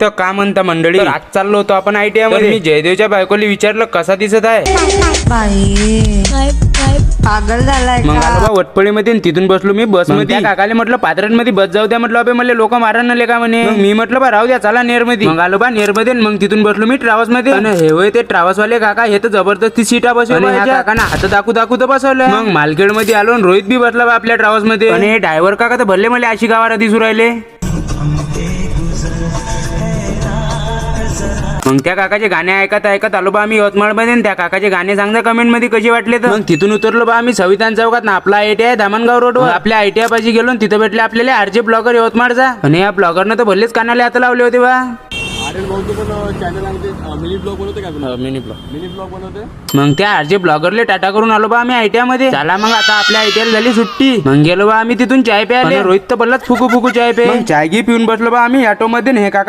तर का म्हणता मंडळी, आज चाललो होतो आपण ITI मध्ये. मी जयदेवच्या बायकोला विचारलं कसा दिसत आहे. बाई पागल झालाय मग का? आलो बा वटपळीमध्ये आणि तिथून बसलो मी बस मध्ये. त्या काकाले म्हटलं पात्रांमध्ये बस जाऊ द्या, म्हटलं अबे मला लोक मारण नले का म्हणे. मग मी म्हटलं बा राहू द्या चला नेर मध्ये. मग आलो बा नेर मध्ये, मग तिथून बसलो मी ट्रॅव्हल्स मध्ये. आणि हे होय ते ट्रॅव्हल्स वाले काका, हे तर जबरदस्ती सीटा बसवल्या काकांना हात दाखवू तर बसवलं. मग मालखेड मध्ये आलो आणि रोहित बी बसला बा आपल्या ट्रॅव्हल्स मध्ये. आणि हे ड्रायव्हर काका तर भरले मला अशी गावाला दिसू राहिले. मग त्या काकाचे गाणे ऐकत ऐकत आलो बा आम्ही यवतमाळ मध्ये. त्या काकाचे गाणे सांगता कमेंट मध्ये कसे वाटले तर. मग तिथून उतरलो बा आम्ही संविधान चौकात ना आपला ITI धामणगाव रोडवर. आपल्या ITI पाशी गेलो, तिथे भेटले आपल्याला RJ ब्लॉगर यवतमाळचा. आणि या ब्लॉगरनं तर भलेच कानाले हात लावले होते बा. मग त्या RJ ब्लॉगरले टाटा करून आलो बा आम्ही ITI मध्ये. चला मग आता आपल्या ITI झाली सुट्टी. मग गेलो बा आम्ही तिथून चाय प्यायला. रोहित तर बोललाच फुकू फुकू चाय पे. चाय घी पिऊन बसलो बा आम्ही ऑटो मध्ये. हे काका